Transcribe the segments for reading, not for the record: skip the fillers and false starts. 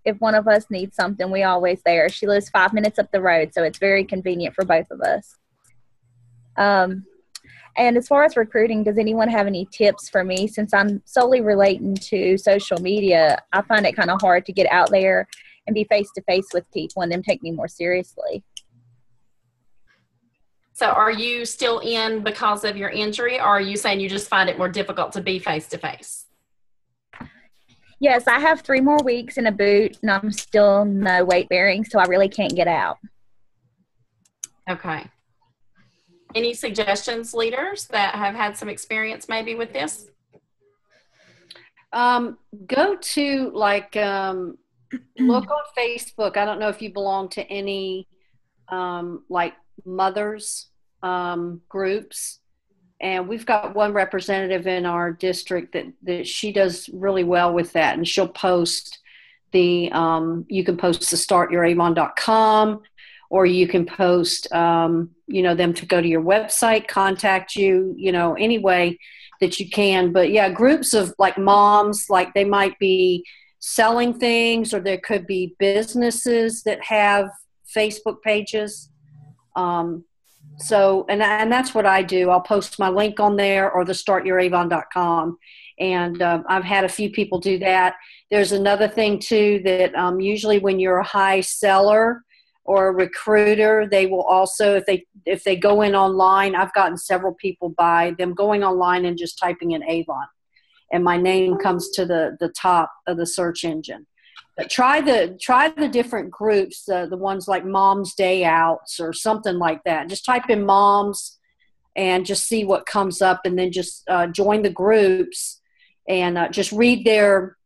if one of us needs something, we always there. She lives 5 minutes up the road, so it's very convenient for both of us. And as far as recruiting, does anyone have any tips for me? Since I'm solely relating to social media, I find it kind of hard to get out there and be face-to-face with people and them take me more seriously. So are you still in because of your injury, or are you saying you just find it more difficult to be face-to-face? Yes, I have 3 more weeks in a boot, and I'm still no weight bearing, so I really can't get out. Okay. Any suggestions, leaders that have had some experience maybe with this? Go to look on Facebook. I don't know if you belong to any like mothers groups, and we've got one representative in our district that she does really well with that, and she'll post you can post the startyouravon.com, or you can post them to go to your website, contact you, any way that you can. But yeah, groups of like moms, like they might be selling things, or there could be businesses that have Facebook pages. So that's what I do. I'll post my link on there, or the startyouravon.com. And I've had a few people do that. There's another thing too, that usually when you're a high seller or a recruiter, they will also, if they go in online, I've gotten several people by them going online and just typing in Avon, and my name comes to the top of the search engine. But try the different groups, the ones like Mom's Day Outs or something like that. Just type in moms and just see what comes up, and then just join the groups and just read their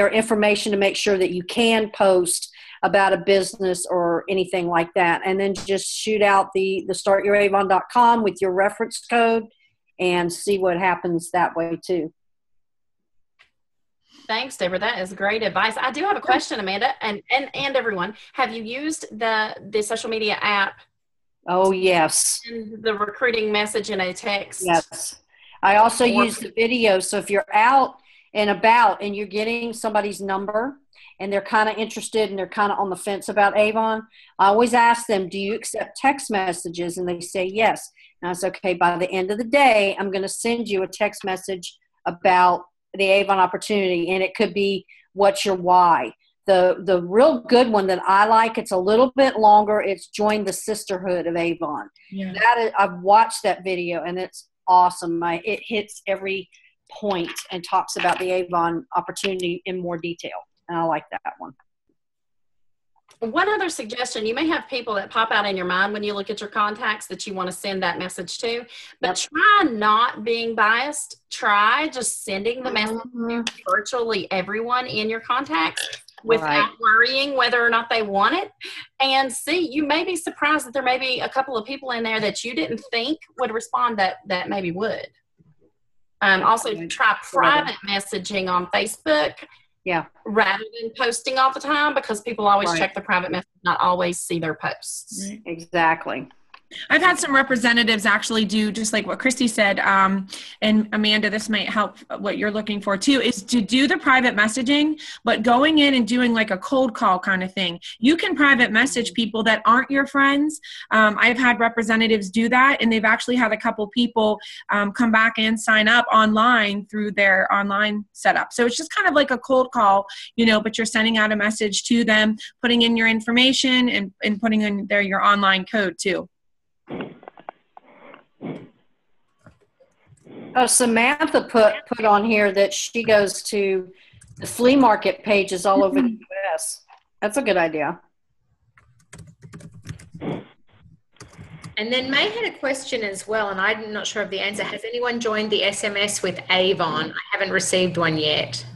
information to make sure that you can post about a business or anything like that. And then just shoot out the startyouravon.com with your reference code and see what happens that way too. Thanks, Deborah. That is great advice. I do have a question, Amanda, and everyone. Have you used the social media app? Oh, yes. And the recruiting message in a text? Yes. I also use the video. So if you're out and about and you're getting somebody's number and they're kind of interested and they're kind of on the fence about Avon, I always ask them, do you accept text messages? And they say yes. And I say, okay, by the end of the day, I'm going to send you a text message about the Avon opportunity, and it could be what's your why. The real good one that I like, it's a little bit longer, it's Join the Sisterhood of Avon. Yeah. I've watched that video and it's awesome. It hits every point and talks about the Avon opportunity in more detail, and I like that one. One other suggestion, you may have people that pop out in your mind when you look at your contacts that you want to send that message to, but try not being biased. Try just sending the message to virtually everyone in your contacts without worrying whether or not they want it. And see, you may be surprised that there may be a couple of people in there that you didn't think would respond that maybe would. Also, try private messaging on Facebook. Yeah. Rather than posting all the time, because people always check the private message, not always see their posts. Exactly. I've had some representatives actually do just like what Christy said, and Amanda, this might help what you're looking for too, is to do the private messaging, but going in and doing like a cold call kind of thing. You can private message people that aren't your friends. I've had representatives do that, and they've actually had a couple people come back and sign up online through their online setup. So it's just kind of like a cold call, but you're sending out a message to them, putting in your information and putting in there your online code too. Oh, Samantha put on here that she goes to the flea market pages all over the U.S. That's a good idea. And then May had a question as well, and I'm not sure of the answer. Has anyone joined the SMS with Avon? I haven't received one yet.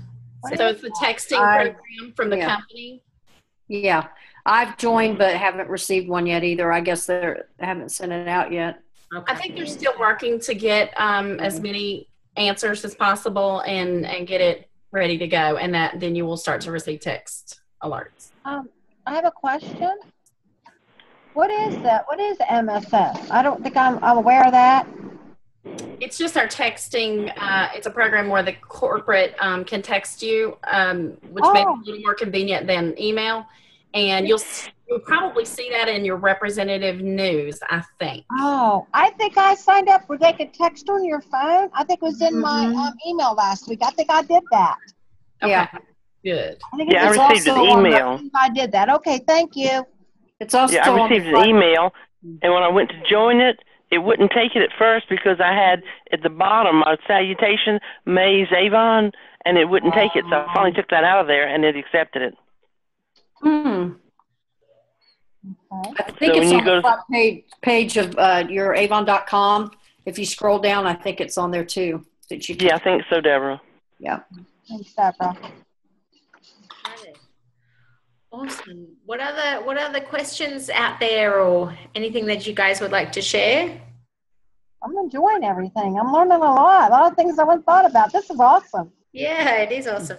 So it's the texting program from the company? Yeah. I've joined but haven't received one yet either. I guess they haven't sent it out yet. Okay. I think they're still working to get as many answers as possible and get it ready to go, and then you will start to receive text alerts. I have a question. What is that? What is MSS? I don't think I'm aware of that. It's just our texting. It's a program where the corporate can text you, which may be a little more convenient than email. And you'll probably see that in your representative news, I think. Oh, I think I signed up where they could text on your phone. I think it was in my email last week. I think I did that. Okay. Yeah. Good. I received an email. I did that. Okay, thank you. It's also I received an email, and when I went to join it, it wouldn't take it at first because I had at the bottom a salutation, Mays Avon, and it wouldn't take it. So I finally took that out of there, and it accepted it. I think So it's when you on go the front page of your Avon.com. If you scroll down, I think it's on there too. That you Yeah, I think so, Deborah. Yeah. Thanks, Deborah. Awesome. What other questions out there, or anything that you guys would like to share? I'm enjoying everything. I'm learning a lot of things I haven't thought about. This is awesome. Yeah, it is awesome.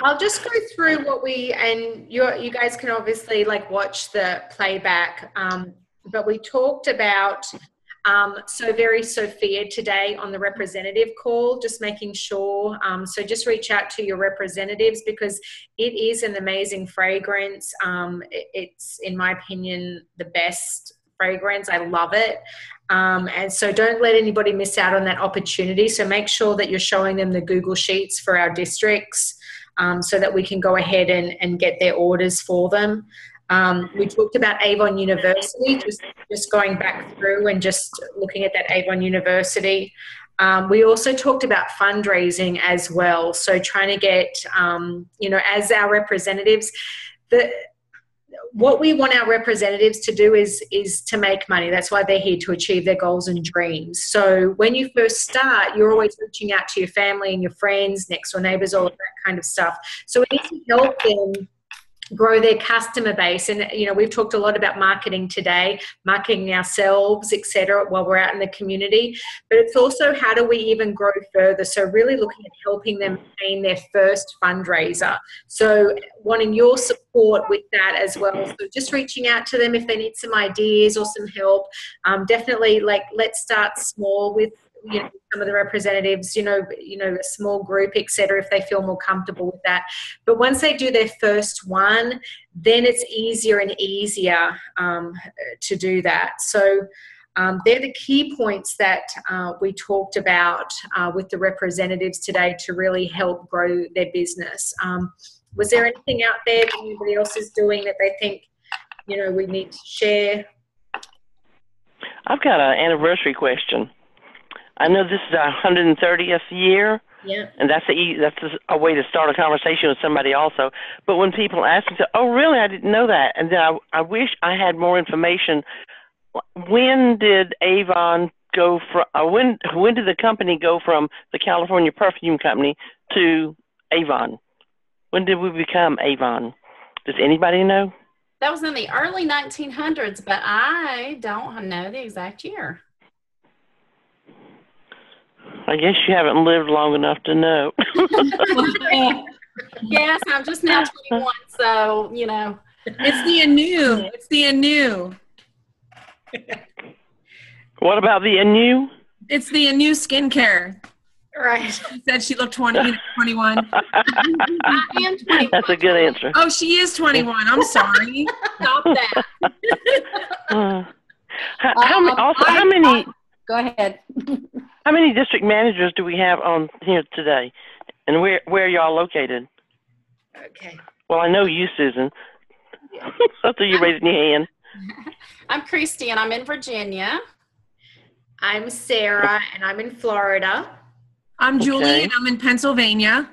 I'll just go through what you guys can obviously like watch the playback. But we talked about Sophia today on the representative call, just making sure. So just reach out to your representatives because it is an amazing fragrance. It's, in my opinion, the best fragrance. I love it. And so don't let anybody miss out on that opportunity. So make sure that you're showing them the Google Sheets for our districts so that we can go ahead and get their orders for them. We talked about Avon University, just going back through and just looking at that Avon University. We also talked about fundraising as well. So trying to get, as our representatives, what we want our representatives to do is to make money. That's why they're here, to achieve their goals and dreams. So when you first start, you're always reaching out to your family and your friends, next door neighbors, all of that kind of stuff. So we need to help them grow their customer base. And, we've talked a lot about marketing today, marketing ourselves, etc., while we're out in the community. But it's also how do we even grow further? So really looking at helping them obtain their first fundraiser. So wanting your support with that as well. So just reaching out to them if they need some ideas or some help. Definitely, let's start small with some of the representatives, a small group, etc., if they feel more comfortable with that. But once they do their first one, then it's easier and easier to do that. So they're the key points that we talked about with the representatives today to really help grow their business. Was there anything out there that anybody else is doing that they think, we need to share? I've got an anniversary question. I know this is our 130th year, and that's a way to start a conversation with somebody also. But when people ask me, oh, really, I didn't know that, and then I wish I had more information. When did Avon go from? When did the company go from the California Perfume Company to Avon? When did we become Avon? Does anybody know? That was in the early 1900s, but I don't know the exact year. I guess you haven't lived long enough to know. Yes, I'm just now 21, so, It's the anew. It's the anew. What about the anew? It's the anew skincare. Right. She said she looked 21. I am 21. That's a good answer. Oh, she is 21. I'm sorry. Stop that. How many? Go ahead. How many district managers do we have on here today? And where are y'all located? Okay. Well, I know you, Susan. So you raising your hand. I'm Christy, and I'm in Virginia. I'm Sarah, and I'm in Florida. I'm Julie, and I'm in Pennsylvania.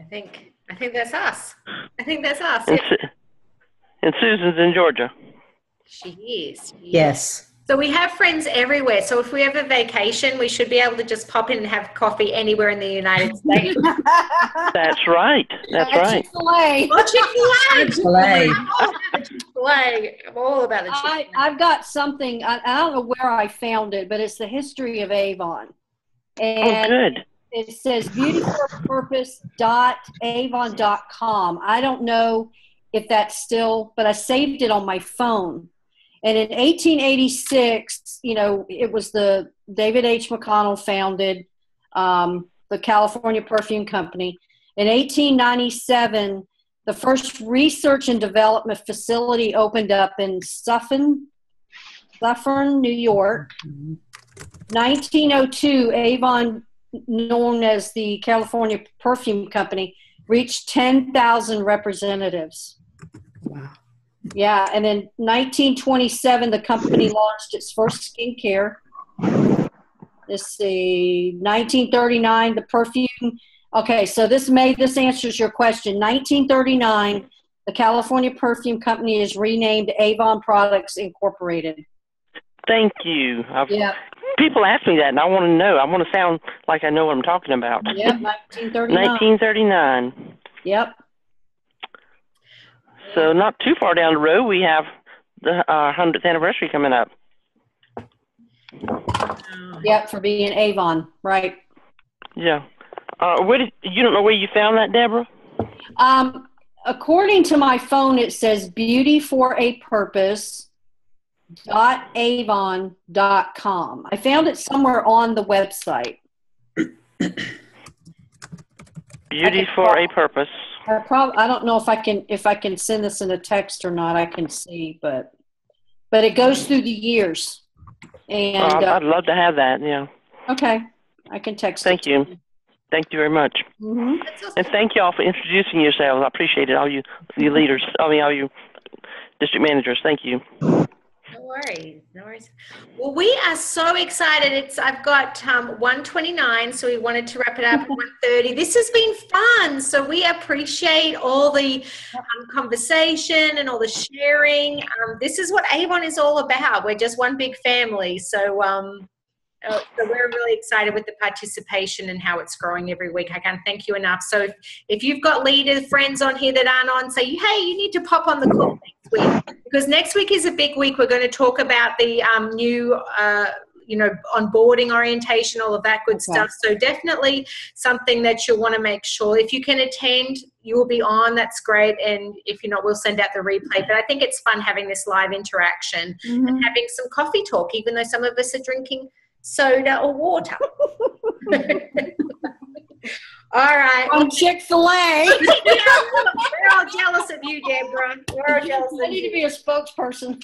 I think that's us. And Susan's in Georgia. She is. Yes. So we have friends everywhere. So if we have a vacation, we should be able to just pop in and have coffee anywhere in the United States. That's right. That's right. Chick-fil-A. Oh, Chick-fil-A. Chick-fil-A. Chick-fil-A. I'm all about the Chick-fil-A. I've got something, I don't know where I found it, but it's the history of Avon. And good. It says beautyforpurpose.avon.com. I don't know if that's still, but I saved it on my phone. And in 1886, you know, it was the David H. McConnell founded the California Perfume Company. In 1897, the first research and development facility opened up in Suffern, New York. 1902, Avon, known as the California Perfume Company, reached 10,000 representatives. Wow. Yeah, and in 1927, the company launched its first skincare. Let's see, 1939, the perfume. Okay, so this answers your question. 1939, the California Perfume Company is renamed Avon Products Incorporated. Thank you. Yeah. People ask me that, and I want to know. I want to sound like I know what I'm talking about. Yep, 1939. 1939. Yep. So not too far down the road, we have the 100th anniversary coming up. Yep, for being Avon, right? Yeah. You don't know where you found that, Deborah? According to my phone, it says beautyforapurpose.avon.com. I found it somewhere on the website. Beauty for a Purpose. I don't know if I can send this in a text or not. I can see, but it goes through the years. And I'd love to have that. Yeah. Okay, I can text. Thank you. Thank you very much. Mm-hmm. And thank you all for introducing yourselves. I appreciate it. All you leaders. All you district managers. Thank you. No worries, no worries. Well, we are so excited. I've got 1:29, so we wanted to wrap it up at 1:30. This has been fun, so we appreciate all the conversation and all the sharing. This is what Avon is all about. We're just one big family, so we're really excited with the participation and how it's growing every week. I can't thank you enough. So if you've got leader friends on here that aren't on, say, hey, you need to pop on the call next week, because next week is a big week. We're going to talk about the new onboarding orientation, all of that good stuff. So definitely something that you'll want to make sure if you can attend, you will be on. That's great. And if you're not, we'll send out the replay. But I think it's fun having this live interaction and having some coffee talk, even though some of us are drinking soda or water. All right. I'm Chick-fil-A. We're all jealous of you, Deborah. We're all jealous of you. I need to be a spokesperson.